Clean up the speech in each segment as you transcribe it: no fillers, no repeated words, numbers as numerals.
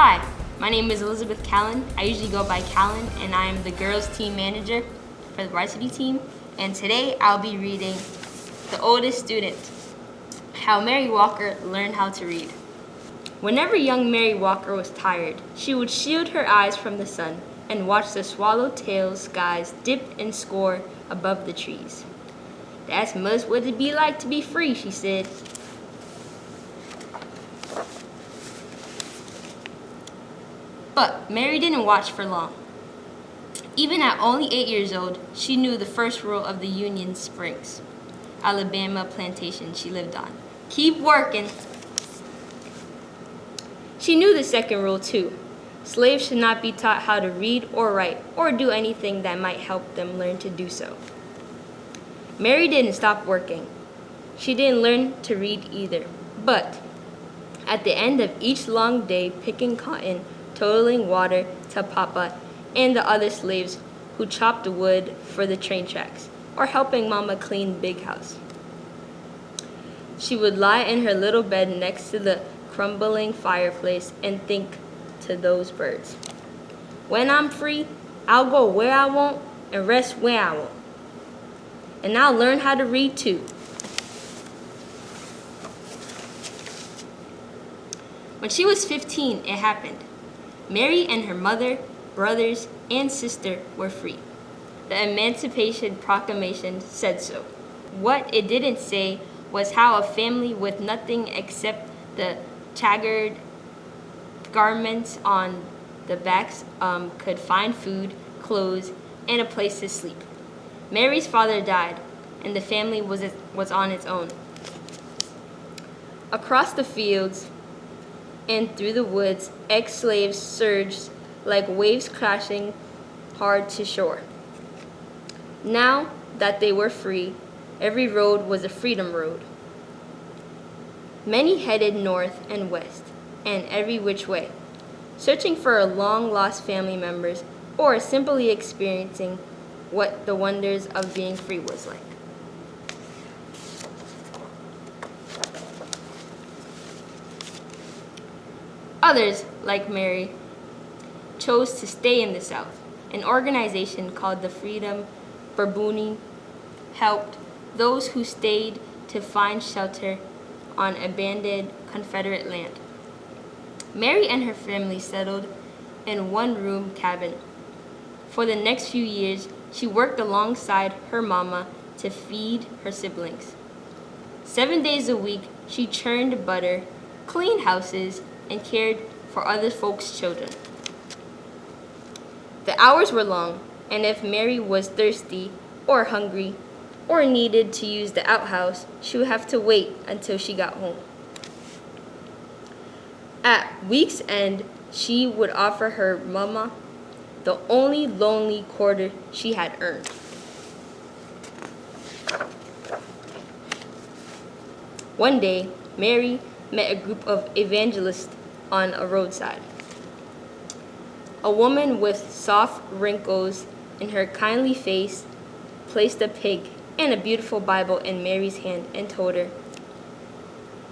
Hi, my name is Elizabeth Callan. I usually go by Callan, and I am the girls' team manager for the varsity team. And today I'll be reading The Oldest Student, How Mary Walker Learned How to Read. Whenever young Mary Walker was tired, she would shield her eyes from the sun and watch the swallowtail skies dip and score above the trees. "That's must what it be like to be free," she said. But Mary didn't watch for long. Even at only 8 years old, she knew the first rule of the Union Springs, Alabama plantation she lived on. Keep working. She knew the second rule too. Slaves should not be taught how to read or write or do anything that might help them learn to do so. Mary didn't stop working. She didn't learn to read either. But at the end of each long day picking cotton, totaling water to Papa and the other slaves who chopped wood for the train tracks, or helping Mama clean Big House, she would lie in her little bed next to the crumbling fireplace and think to those birds. "When I'm free, I'll go where I want and rest where I want. And I'll learn how to read too." When she was 15, it happened. Mary and her mother, brothers, and sister were free. The Emancipation Proclamation said so. What it didn't say was how a family with nothing except the checkered garments on the backs could find food, clothes, and a place to sleep. Mary's father died, and the family was on its own. Across the fields and through the woods, ex-slaves surged like waves crashing hard to shore. Now that they were free, every road was a freedom road. Many headed north and west, and every which way, searching for long-lost family members or simply experiencing what the wonders of being free was like. Others, like Mary, chose to stay in the South. An organization called the Freedom Bourboni helped those who stayed to find shelter on abandoned Confederate land. Mary and her family settled in one-room cabin. For the next few years, she worked alongside her mama to feed her siblings. 7 days a week, she churned butter, cleaned houses, and cared for other folks' children. The hours were long, and if Mary was thirsty or hungry or needed to use the outhouse, she would have to wait until she got home. At week's end, she would offer her mama the only lonely quarter she had earned. One day, Mary met a group of evangelists on a roadside. A woman with soft wrinkles in her kindly face placed a pig and a beautiful Bible in Mary's hand and told her,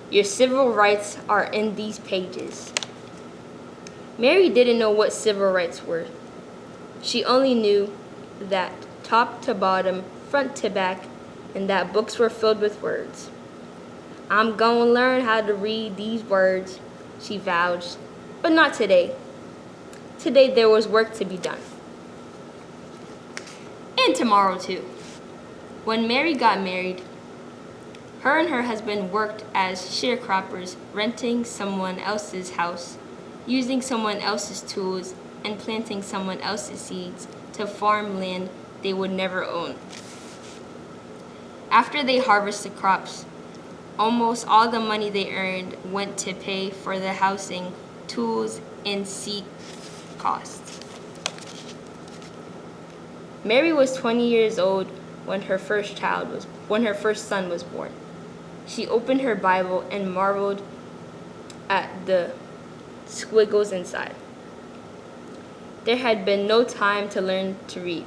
"Your civil rights are in these pages." Mary didn't know what civil rights were. She only knew that top to bottom, front to back, and that books were filled with words. "I'm gonna learn how to read these words," she vowed, but not today. Today there was work to be done. And tomorrow too. When Mary got married, her and her husband worked as sharecroppers, renting someone else's house, using someone else's tools, and planting someone else's seeds to farm land they would never own. After they harvested crops, almost all the money they earned went to pay for the housing, tools, and seed costs. Mary was 20 years old when her first son was born. She opened her Bible and marveled at the squiggles inside. There had been no time to learn to read.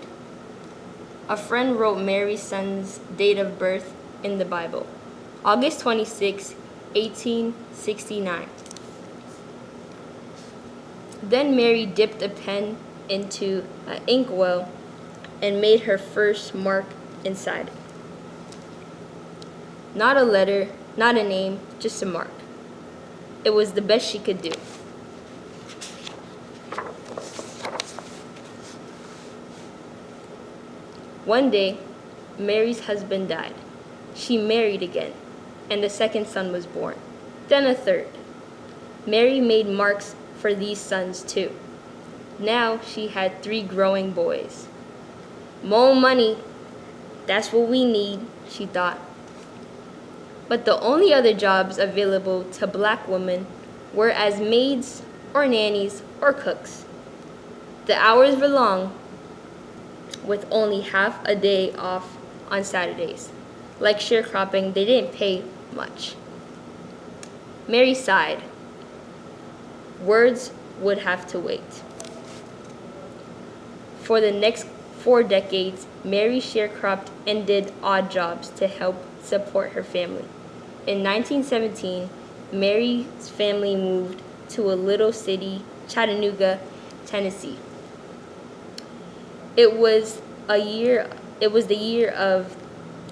A friend wrote Mary's son's date of birth in the Bible, August 26, 1869. Then Mary dipped a pen into an inkwell and made her first mark inside. Not a letter, not a name, just a mark. It was the best she could do. One day, Mary's husband died. She married again, and the second son was born. Then a third. Mary made marks for these sons too. Now she had 3 growing boys. More money, that's what we need, she thought. But the only other jobs available to black women were as maids or nannies or cooks. The hours were long, with only half a day off on Saturdays. Like sharecropping, they didn't pay much. Mary sighed. Words would have to wait. For the next 4 decades, Mary sharecropped and did odd jobs to help support her family. In 1917, Mary's family moved to a little city, Chattanooga, Tennessee. It was the year of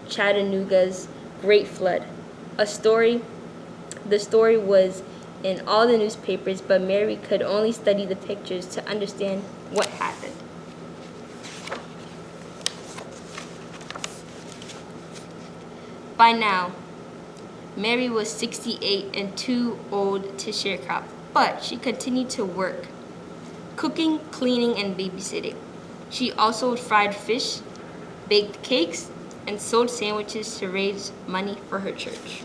Chattanooga's Great Flood. The story was in all the newspapers, but Mary could only study the pictures to understand what happened. By now, Mary was 68 and too old to sharecrop, but she continued to work, cooking, cleaning, and babysitting. She also fried fish, baked cakes, and sold sandwiches to raise money for her church.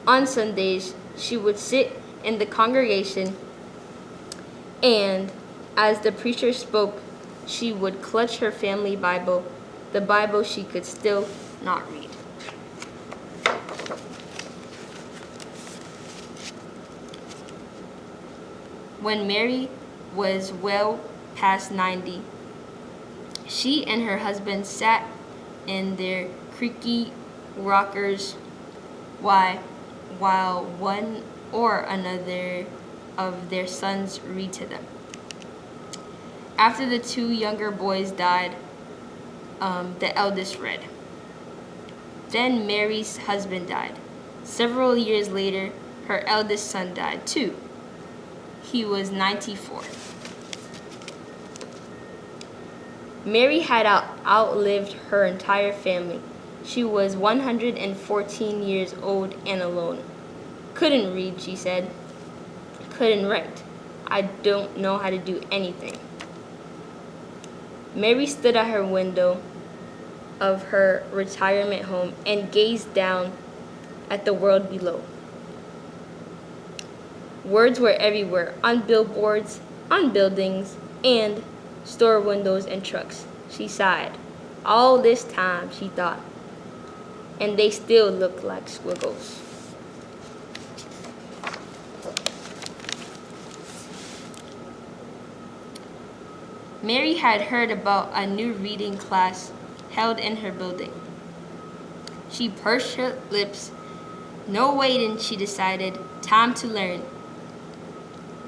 On Sundays, she would sit in the congregation, and as the preacher spoke, she would clutch her family Bible, the Bible she could still not read. When Mary was well past 90, she and her husband sat in their creaky rockers while one or another of their sons read to them. After the 2 younger boys died, the eldest read. Then Mary's husband died. Several years later, her eldest son died too. He was 94. Mary had outlived her entire family. She was 114 years old and alone. Couldn't read, she said. Couldn't write. I don't know how to do anything. Mary stood at her window of her retirement home and gazed down at the world below. Words were everywhere, on billboards, on buildings, and store windows and trucks. She sighed. All this time, she thought, and they still look like squiggles. Mary had heard about a new reading class held in her building. She pursed her lips. No waiting, she decided. Time to learn.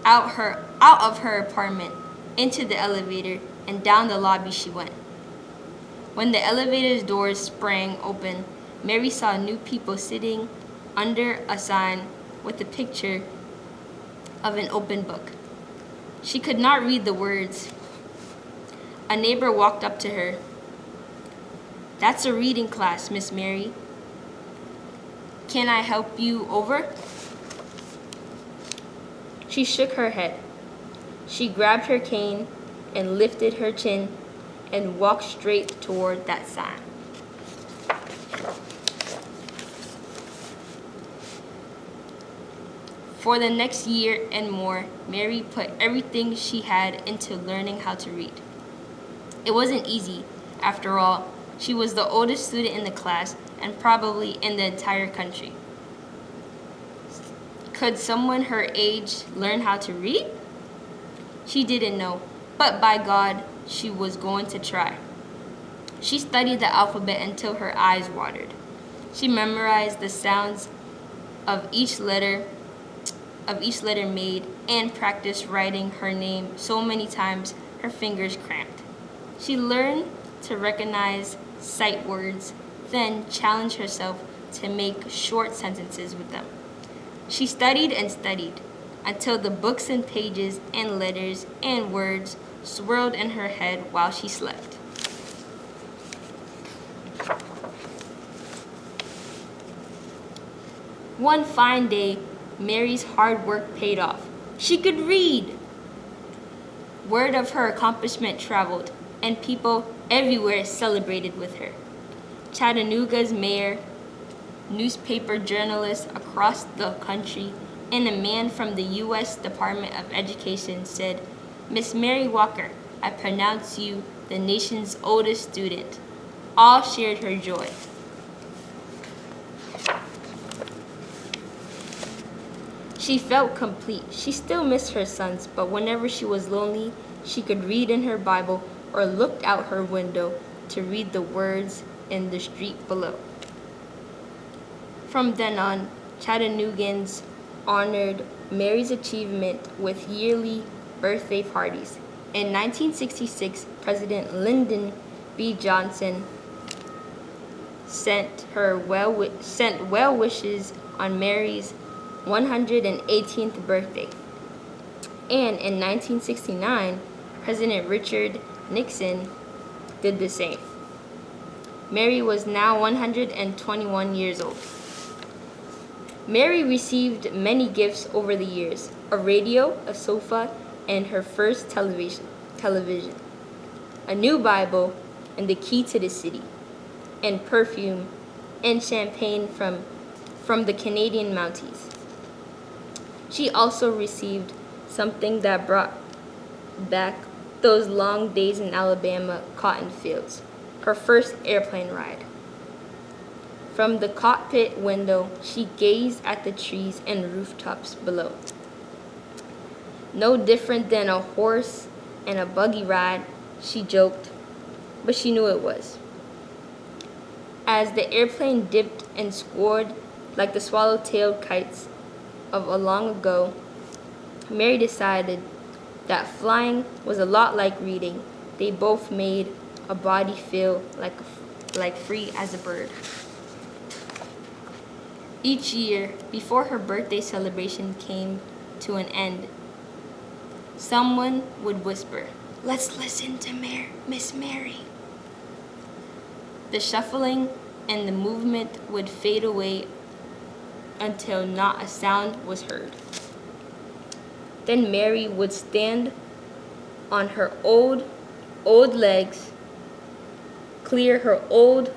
Out of her apartment, into the elevator, and down the lobby she went. When the elevator's doors sprang open, Mary saw new people sitting under a sign with a picture of an open book. She could not read the words. A neighbor walked up to her. That's a reading class, Miss Mary. Can I help you over? She shook her head. She grabbed her cane and lifted her chin and walked straight toward that sign. For the next year and more, Mary put everything she had into learning how to read. It wasn't easy. After all, she was the oldest student in the class and probably in the entire country. Could someone her age learn how to read? She didn't know, but by God, she was going to try. She studied the alphabet until her eyes watered. She memorized the sounds of each letter of each letter made and practiced writing her name so many times her fingers cramped. She learned to recognize sight words, then challenged herself to make short sentences with them. She studied and studied until the books and pages and letters and words swirled in her head while she slept. One fine day, Mary's hard work paid off. She could read. Word of her accomplishment traveled, and people everywhere celebrated with her. Chattanooga's mayor, newspaper journalists across the country, and a man from the U.S. Department of Education said, "Miss Mary Walker, I pronounce you the nation's oldest student." All shared her joy. She felt complete. She still missed her sons, but whenever she was lonely, she could read in her Bible or looked out her window to read the words in the street below. From then on, Chattanoogans honored Mary's achievement with yearly birthday parties. In 1966, President Lyndon B. Johnson sent well wishes on Mary's 118th birthday. And in 1969, President Richard Nixon did the same. Mary was now 121 years old. Mary received many gifts over the years: a radio, a sofa, and her first television, a new Bible, and the key to the city, and perfume and champagne from the Canadian Mounties. She also received something that brought back those long days in Alabama cotton fields, her first airplane ride. From the cockpit window, she gazed at the trees and rooftops below. No different than a horse and a buggy ride, she joked, but she knew it was. As the airplane dipped and scored like the swallow-tailed kites of a long ago, Mary decided that flying was a lot like reading. They both made a body feel like free as a bird. Each year, before her birthday celebration came to an end, someone would whisper, "Let's listen to Miss Mary." The shuffling and the movement would fade away until not a sound was heard. Then Mary would stand on her old legs, clear her old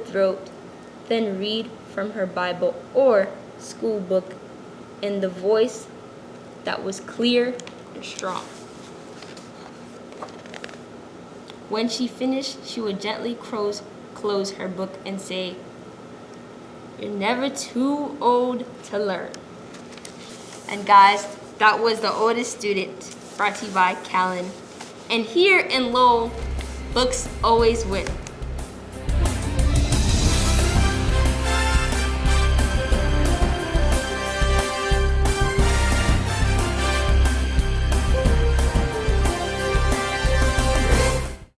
throat, then read from her Bible or school book in the voice that was clear and strong. When she finished, she would gently close her book and say, "You're never too old to learn." And guys, that was The Oldest Student, brought to you by Callan. And here in Lowell, books always win.